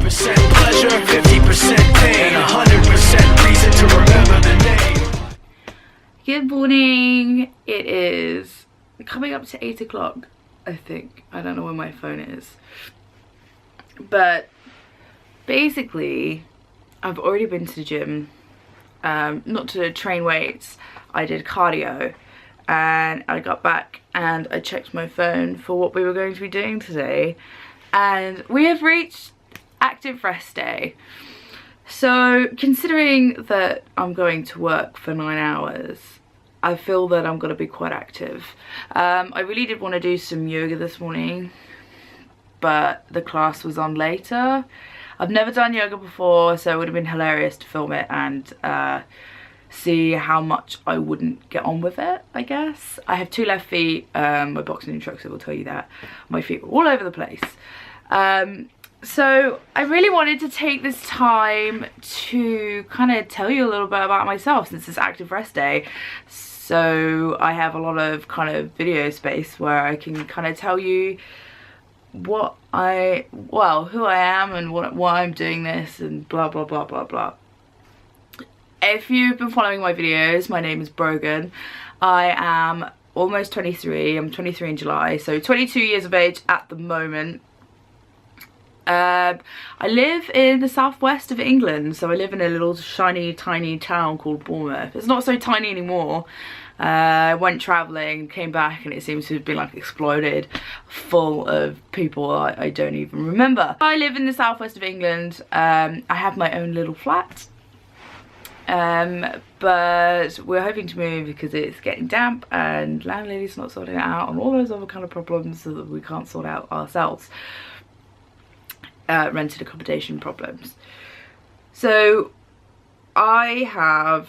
50% pleasure, 50% pain, and 100% reason to remember the name. Good morning. It is coming up to 8 o'clock, I think. I don't know where my phone is. But basically, I've already been to the gym. Not to train weights. I did cardio. And I got back and I checked my phone for what we were going to be doing today. And we have reached active rest day. So considering that I'm going to work for 9 hours, I feel that I'm going to be quite active. I really did want to do some yoga this morning, but the class was on later. I've never done yoga before, so it would have been hilarious to film it and see how much I wouldn't get on with it, I guess. I have 2 left feet. My boxing instructor will tell you that. My feet were all over the place. So I really wanted to take this time to kind of tell you a little bit about myself since it's active rest day. So I have a lot of kind of video space where I can kind of tell you who I am and why I'm doing this and blah blah blah blah blah. If you've been following my videos, my name is Brogan. I am almost 23. I'm 23 in July, so 22 years of age at the moment. I live in the southwest of England, so I live in a little shiny tiny town called Bournemouth. It's not so tiny anymore. I went travelling, came back, and it seems to have been like exploded, full of people I don't even remember. I live in the southwest of England. I have my own little flat. But we're hoping to move because it's getting damp and landlady's not sorting it out and all those other kind of problems that we can't sort out ourselves. Rented accommodation problems. So I have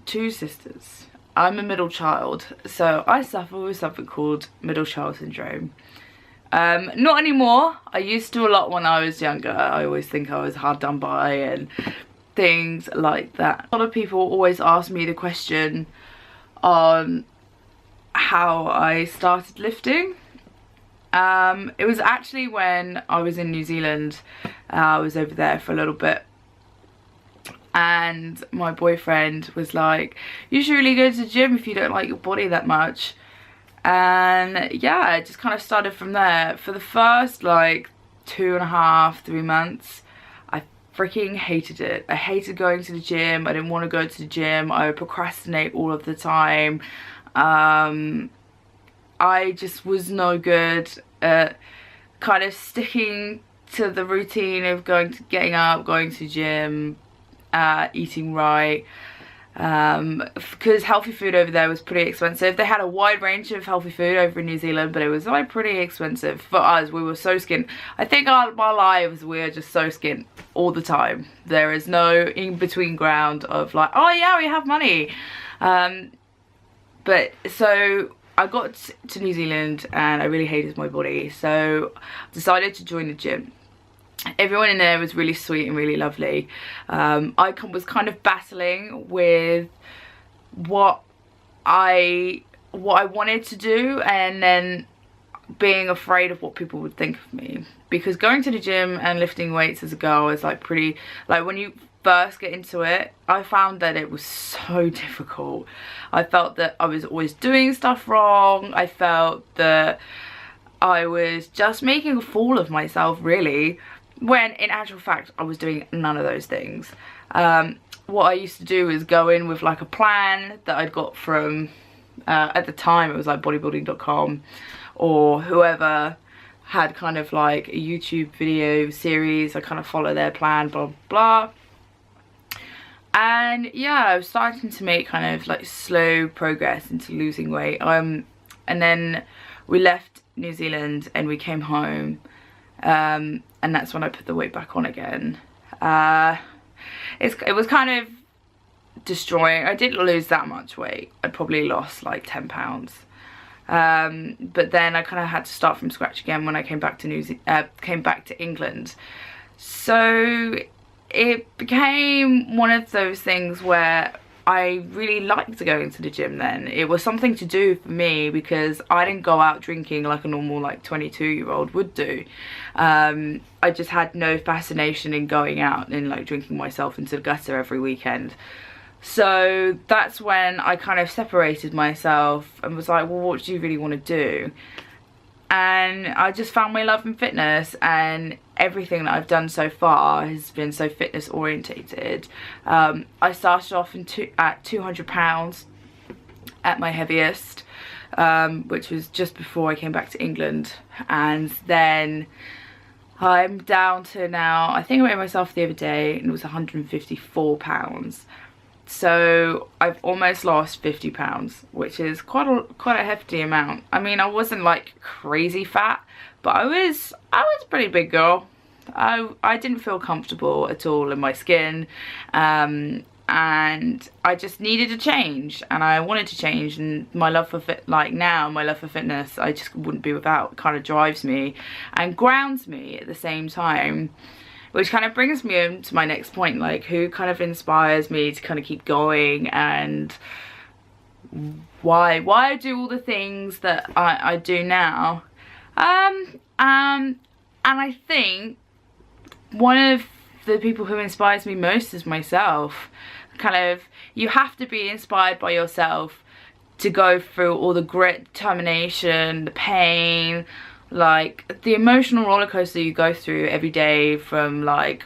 2 sisters. I'm a middle child, so I suffer with something called middle child syndrome. Not anymore. I used to a lot when I was younger. I always think I was hard done by and things like that. A lot of people always ask me the question on how I started lifting. It was actually when I was in New Zealand. I was over there for a little bit and my boyfriend was like, you should really go to the gym if you don't like your body that much. And yeah, it just kind of started from there. For the first like 2.5, 3 months, freaking hated it. I hated going to the gym. I didn't want to go to the gym. I would procrastinate all of the time. I just was no good at kind of sticking to the routine of getting up, going to the gym, eating right. Because healthy food over there was pretty expensive. They had a wide range of healthy food over in New Zealand, but it was like pretty expensive for us. We were so skint. I think our lives, we're just so skint all the time. There is no in between ground of like, oh yeah, we have money. But so I got to New Zealand and I really hated my body, so I decided to join the gym. Everyone in there was really sweet and really lovely. I was kind of battling with what I wanted to do and then being afraid of what people would think of me. Because going to the gym and lifting weights as a girl is like pretty, like when you first get into it, I found that it was so difficult. I felt that I was always doing stuff wrong. I felt that I was just making a fool of myself, really. When in actual fact I was doing none of those things. What I used to do is go in with like a plan that I'd got from at the time it was like bodybuilding.com or whoever had kind of like a YouTube video series. I kind of follow their plan, blah blah. And yeah, I was starting to make kind of like slow progress into losing weight. And then we left New Zealand and we came home. And that's when I put the weight back on again. It was kind of destroying. I didn't lose that much weight. I probably lost like 10 pounds. But then I kind of had to start from scratch again when I came back to England. So it became one of those things where I really liked going to the gym then. It was something to do for me because I didn't go out drinking like a normal like 22-year-old would do. I just had no fascination in going out and like drinking myself into the gutter every weekend. So that's when I kind of separated myself and was like, well, what do you really want to do? And I just found my love in fitness, and everything that I've done so far has been so fitness orientated. I started off at 200 pounds at my heaviest, which was just before I came back to England, and then I'm down to now, I think I weighed myself the other day and it was 154 pounds. So I've almost lost 50 pounds, which is quite a hefty amount. I mean, I wasn't like crazy fat, but I was a pretty big girl. I didn't feel comfortable at all in my skin, and I just needed a change, and I wanted to change. And my love for my love for fitness, I just wouldn't be without. It kind of drives me and grounds me at the same time. Which kind of brings me on to my next point, like who kind of inspires me to kind of keep going, and why I do all the things that I do now. And I think one of the people who inspires me most is myself. Kind of, you have to be inspired by yourself to go through all the grit, determination, the pain, like the emotional roller coaster you go through every day, from like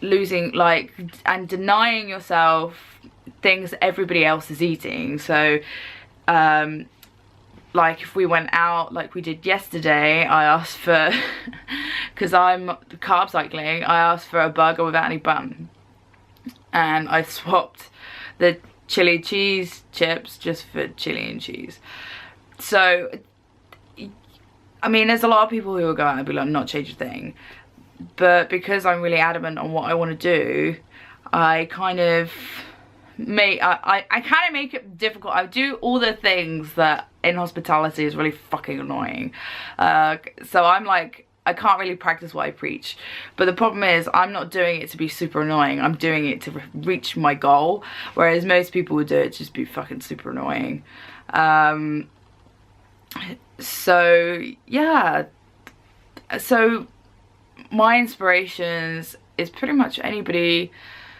losing like and denying yourself things that everybody else is eating. So like if we went out like we did yesterday, I asked for because I'm carb cycling, I asked for a burger without any bun, and I swapped the chili cheese chips just for chili and cheese. So I mean, there's a lot of people who will go out and be like, not change a thing. But because I'm really adamant on what I want to do, I kind of make it difficult. I do all the things that in hospitality is really fucking annoying. So I'm like, I can't really practice what I preach. But the problem is, I'm not doing it to be super annoying. I'm doing it to reach my goal. Whereas most people would do it to just be fucking super annoying. So yeah, so my inspirations is pretty much anybody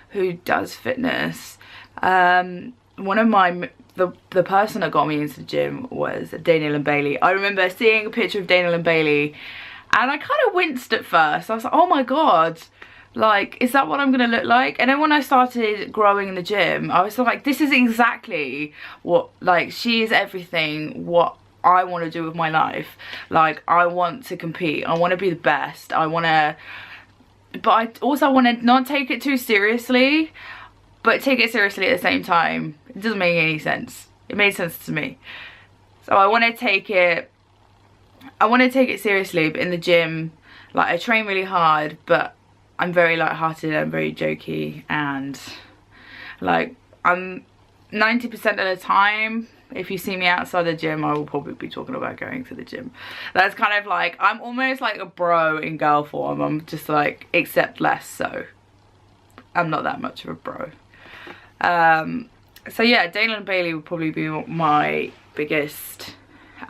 who does fitness. One of the person that got me into the gym was Daniel and Bailey. I remember seeing a picture of Daniel and Bailey and I kind of winced at first. I was like, oh my god, like, is that what I'm gonna look like? And then when I started growing in the gym, I was like, this is exactly what, like, she is everything what I want to do with my life. Like, I want to compete, I want to be the best, I want to, but I also want to not take it too seriously, but take it seriously at the same time. It doesn't make any sense. It made sense to me. So I want to take it seriously, but in the gym, like, I train really hard, but I'm very lighthearted and very jokey, and like, I'm 90% of the time, if you see me outside the gym, I will probably be talking about going to the gym. That's kind of like, I'm almost like a bro in girl form. I'm just like, except less so. I'm not that much of a bro. So yeah, Daniel and Bailey would probably be my biggest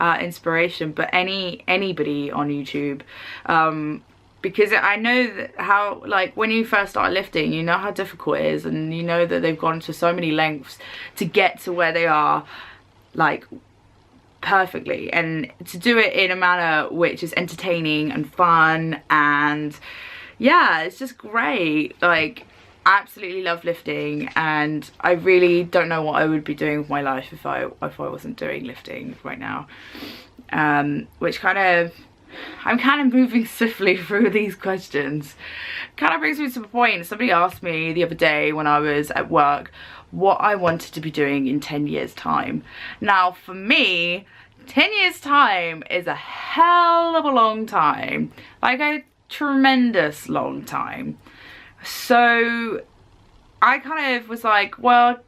inspiration, but anybody on YouTube, because I know that how, like, when you first start lifting, you know how difficult it is, and you know that they've gone to so many lengths to get to where they are, like, perfectly, and to do it in a manner which is entertaining and fun, and yeah, it's just great. Like, I absolutely love lifting, and I really don't know what I would be doing with my life if I wasn't doing lifting right now. Which kind of, I'm kind of moving swiftly through these questions. Kind of brings me to the point. Somebody asked me the other day when I was at work what I wanted to be doing in 10 years time. Now for me, 10 years time is a hell of a long time. Like, a tremendous long time. So I kind of was like, well,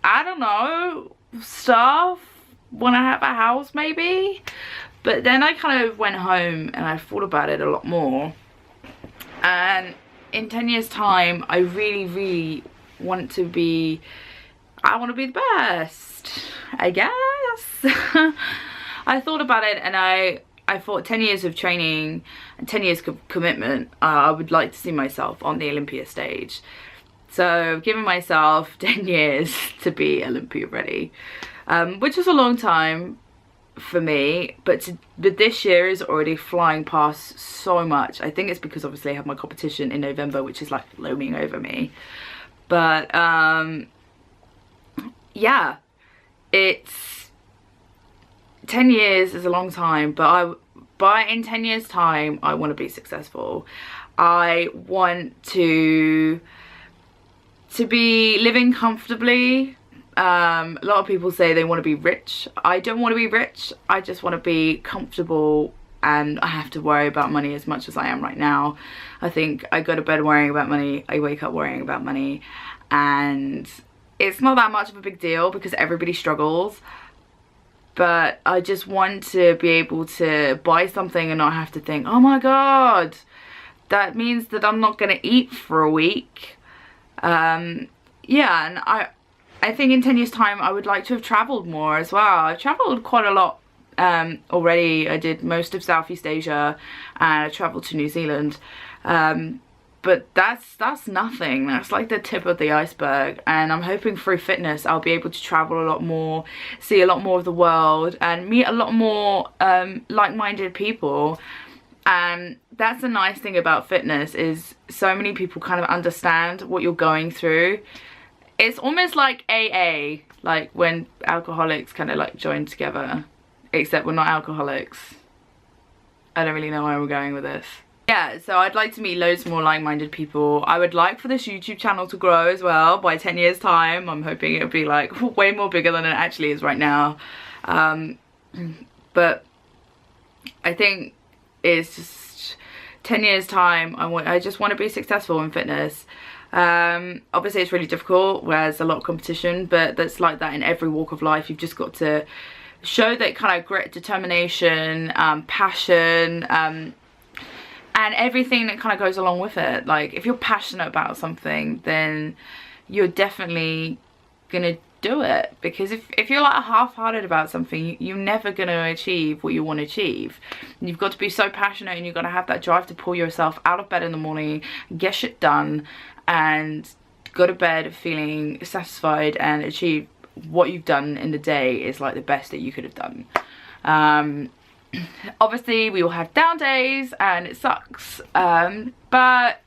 I don't know, stuff, when I have a house maybe. But then I kind of went home and I thought about it a lot more, and in 10 years time I really want to be I want to be the best, I guess. I thought about it, and I thought 10 years of training and 10 years commitment, I would like to see myself on the Olympia stage. So I've given myself 10 years to be Olympia ready, which was a long time for me, but this year is already flying past so much. I think it's because obviously I have my competition in November, which is like looming over me. But yeah, it's 10 years is a long time, but in 10 years time I want to be successful. I want to be living comfortably. A lot of people say they want to be rich. I don't want to be rich. I just want to be comfortable, and I have to worry about money as much as I am right now. I think I go to bed worrying about money, I wake up worrying about money, and it's not that much of a big deal because everybody struggles. But I just want to be able to buy something and not have to think, oh my god, that means that I'm not going to eat for a week. Yeah, and I think in 10 years time I would like to have travelled more as well. I've travelled quite a lot already. I did most of Southeast Asia and I travelled to New Zealand. But that's nothing. That's like the tip of the iceberg, and I'm hoping through fitness I'll be able to travel a lot more, see a lot more of the world, and meet a lot more like-minded people. And that's the nice thing about fitness, is so many people kind of understand what you're going through. It's almost like AA, like when alcoholics kind of like join together, except we're not alcoholics. I don't really know where we're going with this. Yeah, so I'd like to meet loads more like-minded people. I would like for this YouTube channel to grow as well by 10 years time. I'm hoping it'll be like way more bigger than it actually is right now. But I think it's just 10 years time. I just want to be successful in fitness. Obviously it's really difficult where there's a lot of competition, but that's like that in every walk of life. You've just got to show that kind of grit, determination, passion, and everything that kind of goes along with it. Like if you're passionate about something, then you're definitely gonna do it, because if you're like half-hearted about something, you're never gonna achieve what you want to achieve. You've got to be so passionate, and you've got to have that drive to pull yourself out of bed in the morning, get shit done, and go to bed feeling satisfied and achieve what you've done in the day is like the best that you could have done. Obviously we all have down days and it sucks, but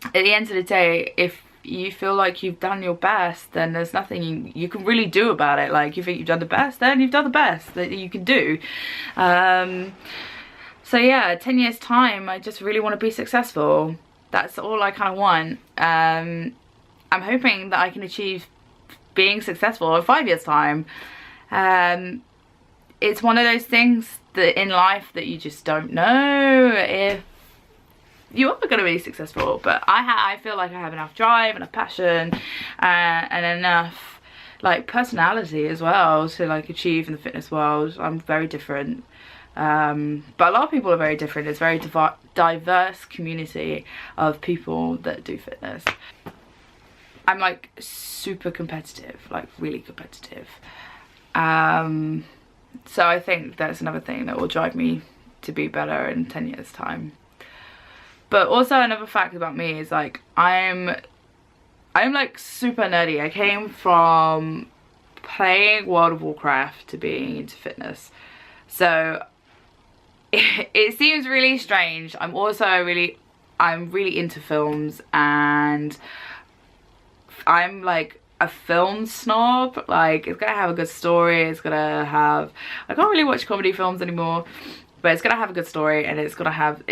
at the end of the day, if you feel like you've done your best, then there's nothing you can really do about it. Like, you think you've done the best, then you've done the best that you can do. So yeah, 10 years time, I just really want to be successful. That's all I kind of want. I'm hoping that I can achieve being successful in 5 years time. It's one of those things that in life that you just don't know if you are going to be successful, but I feel like I have enough drive, enough passion, and enough like personality as well to like achieve in the fitness world. I'm very different, but a lot of people are very different. It's a very diverse community of people that do fitness. I'm like super competitive, like really competitive. So I think that's another thing that will drive me to be better in 10 years time. But also another fact about me is like I'm like super nerdy. I came from playing World of Warcraft to being into fitness. So it seems really strange. I'm really into films, and I'm like a film snob. Like, it's gonna have a good story, it's gonna have, I can't really watch comedy films anymore, but it's gonna have a good story, and it's gonna have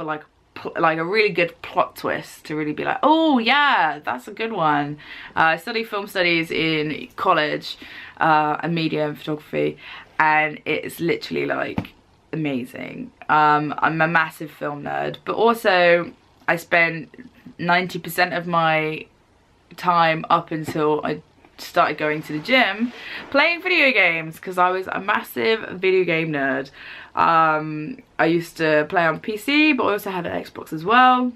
a like a really good plot twist to really be like, oh yeah, that's a good one. I studied film studies in college, and media and photography, and it's literally like amazing. I'm a massive film nerd, but also I spent 90% of my time up until I started going to the gym playing video games, because I was a massive video game nerd. I used to play on PC, but I also had an Xbox as well.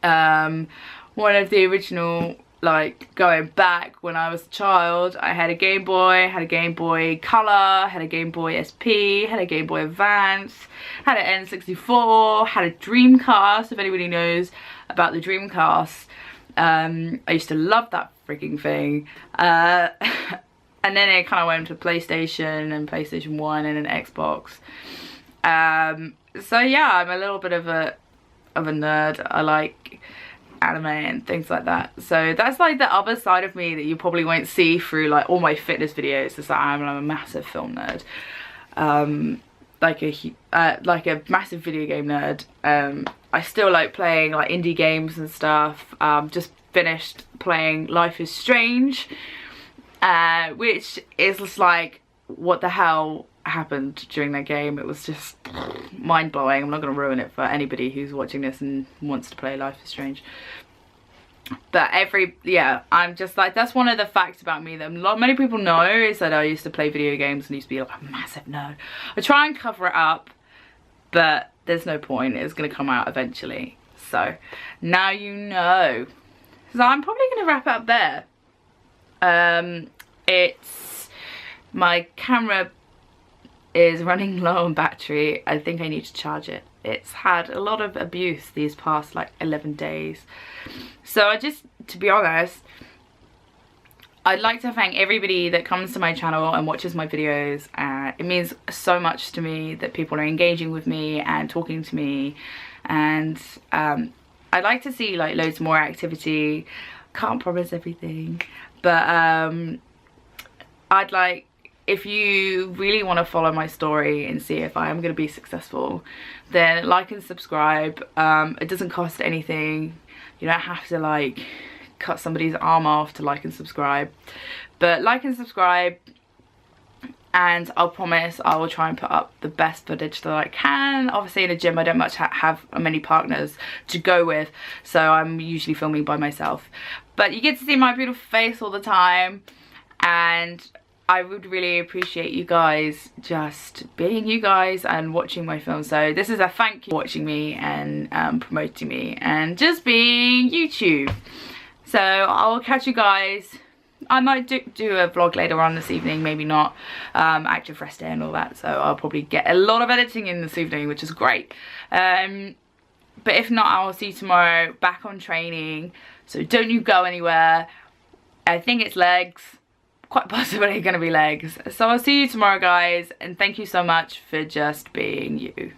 One of the original like going back when I was a child. I had a Game Boy, had a Game Boy Color, had a Game Boy SP, had a Game Boy Advance, had an N64, had a Dreamcast, if anybody knows about the Dreamcast. I used to love that freaking thing. And then it kind of went to PlayStation and PlayStation 1 and an Xbox. So yeah, I'm a little bit of a nerd. I like anime and things like that. So that's like the other side of me that you probably won't see through like all my fitness videos, is that I'm a massive film nerd. Like a massive video game nerd. I still like playing like indie games and stuff. Just finished playing Life is Strange, which is just like, what the hell happened during that game? It was just mind-blowing. I'm not going to ruin it for anybody who's watching this and wants to play Life is Strange. But I'm just like, that's one of the facts about me that many people know, is that I used to play video games and used to be like a massive nerd. I try and cover it up, but there's no point. It's going to come out eventually. So now you know. So I'm probably going to wrap it up there. My camera is running low on battery. I think I need to charge it. It's had a lot of abuse these past like 11 days. So to be honest, I'd like to thank everybody that comes to my channel and watches my videos. It means so much to me that people are engaging with me and talking to me, and I'd like to see like loads more activity. Can't promise everything, but I'd like, if you really want to follow my story and see if I am going to be successful, then like and subscribe. It doesn't cost anything. You don't have to like cut somebody's arm off to like and subscribe, but like and subscribe, and I'll promise I will try and put up the best footage that I can. Obviously in a gym I don't much have many partners to go with, so I'm usually filming by myself, but you get to see my beautiful face all the time, and I would really appreciate you guys just being you guys and watching my film. So this is a thank you for watching me and promoting me and just being YouTube. So I'll catch you guys. I might do a vlog later on this evening, maybe not. Active rest day and all that, so I'll probably get a lot of editing in this evening, which is great. But if not, I will see you tomorrow back on training, so don't you go anywhere. I think it's legs, quite possibly going to be legs. So I'll see you tomorrow guys, and thank you so much for just being you.